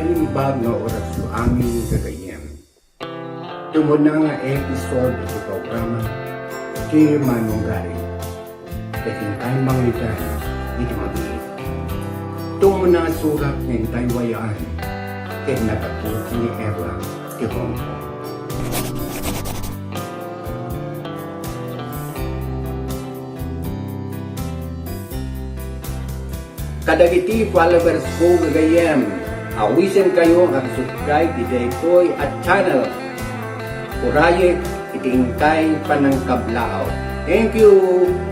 naimbag nga oras yung aming gagayem. Tungod na nga episode ito programa, Dear Manong Gary. Dating tayo mangitan, hindi mabilis. Tungod na surat ng Cauayan, kaya nakaputi ni Eva, ti Hongkong. Kadagiti followers ko gagayem, awisin kayo at subscribe ito at channel. Corrales, itingkay panangkablao. Thank you!